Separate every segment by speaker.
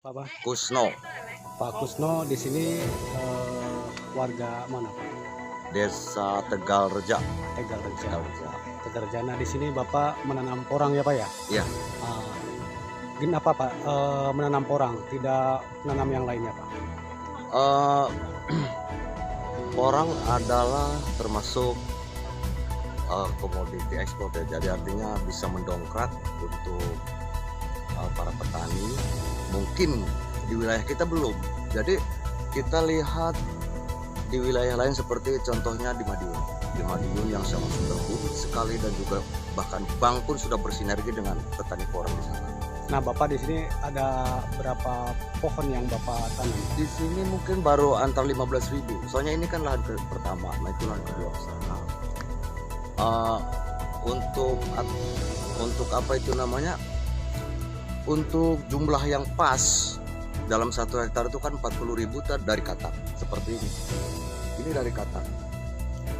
Speaker 1: Apa?
Speaker 2: Kusno,
Speaker 1: Pak Kusno di sini warga mana Pak?
Speaker 2: Desa Tegalreja.
Speaker 1: Tegalreja.
Speaker 2: Tegalreja.
Speaker 1: Tegalreja. Nah di sini Bapak menanam porang ya Pak ya?
Speaker 2: Iya.
Speaker 1: Uh, Kenapa Pak menanam porang, tidak menanam yang lainnya Pak?
Speaker 2: Eh, Porang adalah termasuk komoditi ekspor ya. Jadi artinya bisa mendongkrak untuk para petani. Mungkin di wilayah kita belum. Jadi kita lihat di wilayah lain seperti contohnya di Madiun. Di Madiun yang sangat sudah rumit sekali dan juga bahkan bank pun sudah bersinergi dengan petani porang di sana.
Speaker 1: Nah Bapak di sini ada berapa pohon yang Bapak tanam?
Speaker 2: Di sini mungkin baru antar 15.000. Soalnya ini kan lahan pertama, nah itu lahan kedua ke sana. Untuk apa itu namanya? Untuk jumlah yang pas dalam 1 hektar itu kan 40.000 dari katak seperti ini. Ini dari katak.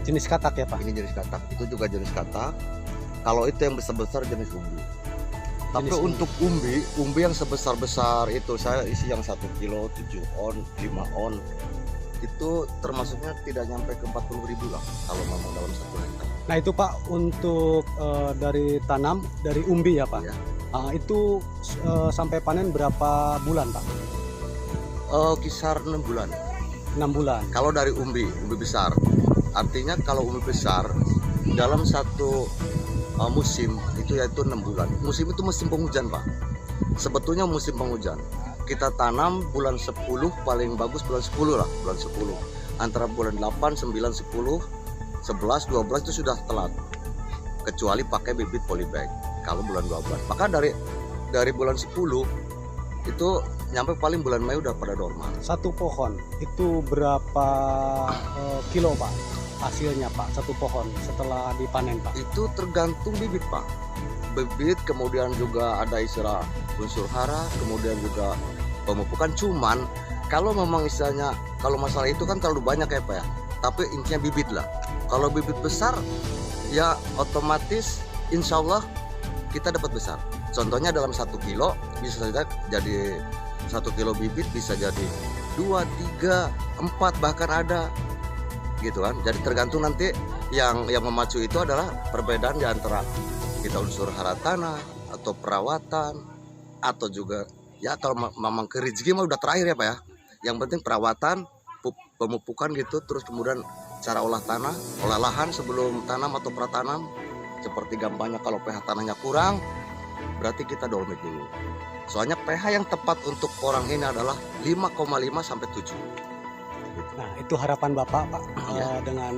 Speaker 1: Jenis katak ya Pak?
Speaker 2: Ini jenis katak. Itu juga jenis katak. Kalau itu yang besar-besar jenis umbi. Tapi
Speaker 1: Jenis
Speaker 2: untuk umbi yang sebesar-besar itu saya isi yang 1 kilo, 7 on, 5 on. Itu termasuknya tidak nyampe ke 40.000 lah kalau memang dalam 1 hektar.
Speaker 1: Nah itu Pak untuk dari tanam, dari umbi ya Pak?
Speaker 2: Ya.
Speaker 1: Itu sampai panen berapa bulan Pak?
Speaker 2: Kisar 6 bulan.
Speaker 1: 6 bulan.
Speaker 2: Kalau dari umbi besar. Artinya kalau umbi besar dalam satu musim itu yaitu 6 bulan. Musim itu musim penghujan Pak. Sebetulnya musim penghujan. Kita tanam bulan 10, paling bagus bulan 10 lah, bulan 10. Antara bulan 8, 9, 10, 11, 12 itu sudah telat. Kecuali pakai bibit polybag kalau bulan 12. Maka dari bulan 10 itu nyampe paling bulan Mei udah pada normal.
Speaker 1: Satu pohon itu berapa kilo Pak hasilnya Pak, satu pohon setelah dipanen Pak?
Speaker 2: Itu tergantung bibit Pak. Bibit, kemudian juga ada istilah unsur hara, kemudian juga pemupukan. Cuman kalau memang istilahnya, kalau masalah itu kan terlalu banyak ya Pak ya. Tapi intinya bibit lah. Kalau bibit besar ya otomatis insya Allah kita dapat besar. Contohnya dalam 1 kilo bisa saja jadi 1 kilo bibit bisa jadi 2, 3, 4 bahkan ada gitu kan. Jadi tergantung nanti yang memacu itu adalah perbedaan di antara kita unsur hara tanah atau perawatan atau juga ya kalau memang ke rezeki mah udah terakhir ya Pak ya. Yang penting perawatan, pemupukan gitu, terus kemudian cara olah tanah, olah lahan sebelum tanam atau pratanam. Seperti gampangnya kalau pH tanahnya kurang, berarti kita dolomit dulu. Soalnya pH yang tepat untuk porang ini adalah 5,5 sampai 7.
Speaker 1: Nah itu harapan Bapak Pak
Speaker 2: Ya.
Speaker 1: dengan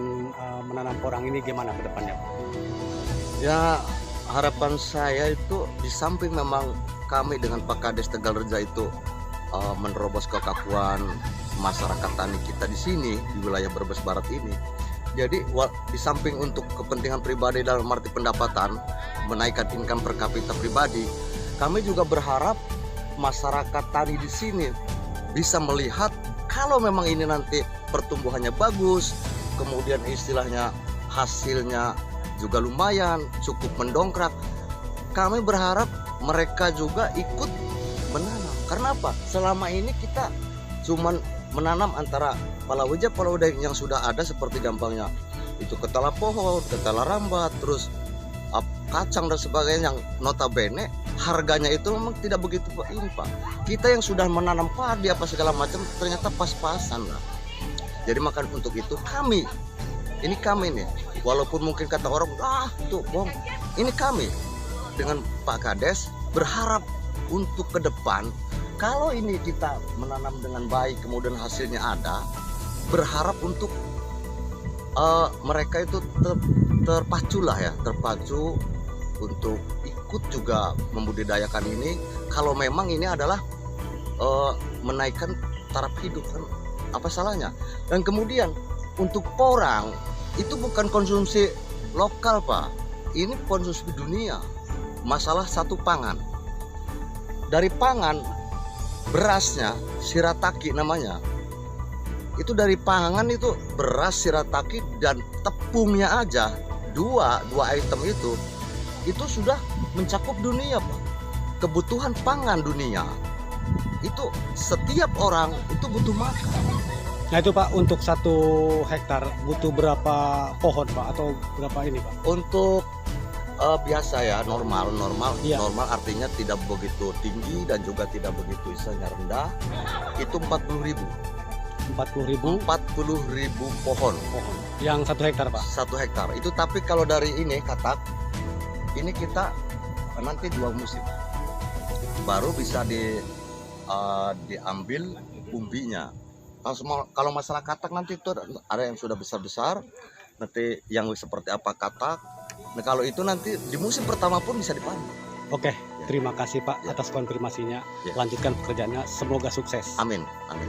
Speaker 1: menanam porang ini gimana ke depannya Pak?
Speaker 2: Ya harapan saya itu di samping memang kami dengan Pak Kades Tegalreja itu menerobos kekakuan masyarakat tani kita di sini di wilayah Brebes Barat ini. Jadi di samping untuk kepentingan pribadi dalam arti pendapatan, menaikkan income per kapita pribadi, kami juga berharap masyarakat tani di sini bisa melihat kalau memang ini nanti pertumbuhannya bagus, kemudian istilahnya hasilnya juga lumayan, cukup mendongkrak. Kami berharap mereka juga ikut menanam. Karena apa? Selama ini kita cuman menanam antara palawija yang sudah ada seperti gampangnya itu ketela pohon, ketela rambat, terus kacang dan sebagainya yang notabene harganya itu memang tidak begitu ini Pak. Kita yang sudah menanam padi apa segala macam ternyata pas-pasan lah. Jadi maka untuk itu kami nih, walaupun mungkin kata orang tuh bohong, ini kami dengan Pak Kades berharap untuk ke depan kalau ini kita menanam dengan baik kemudian hasilnya ada, berharap untuk mereka itu terpacu untuk ikut juga membudidayakan ini. Kalau memang ini adalah menaikkan taraf hidup kan apa salahnya. Dan kemudian untuk porang itu bukan konsumsi lokal Pak, ini konsumsi dunia. Masalah satu pangan. Dari pangan berasnya shirataki namanya. Itu dari pangan itu beras shirataki dan tepungnya aja dua item itu sudah mencakup dunia Pak. Kebutuhan pangan dunia itu setiap orang itu butuh makan.
Speaker 1: Nah itu Pak, untuk 1 hektar butuh berapa pohon Pak, atau berapa ini Pak?
Speaker 2: Untuk biasa ya, normal
Speaker 1: Iya.
Speaker 2: normal artinya tidak begitu tinggi dan juga tidak begitu istilahnya rendah, itu 40.000
Speaker 1: 40.000
Speaker 2: pohon
Speaker 1: pohon. Yang 1 hektar Pak?
Speaker 2: 1 hektar itu. Tapi kalau dari ini katak ini kita nanti 2 musim baru bisa diambil umbinya. Kalau masalah katak nanti itu ada yang sudah besar-besar, nanti yang seperti apa katak. Nah kalau itu nanti di musim pertama pun bisa dipanen.
Speaker 1: Oke,
Speaker 2: Ya.
Speaker 1: terima kasih Pak
Speaker 2: Ya.
Speaker 1: atas konfirmasinya.
Speaker 2: Ya.
Speaker 1: Lanjutkan pekerjaannya, semoga sukses.
Speaker 2: Amin, amin.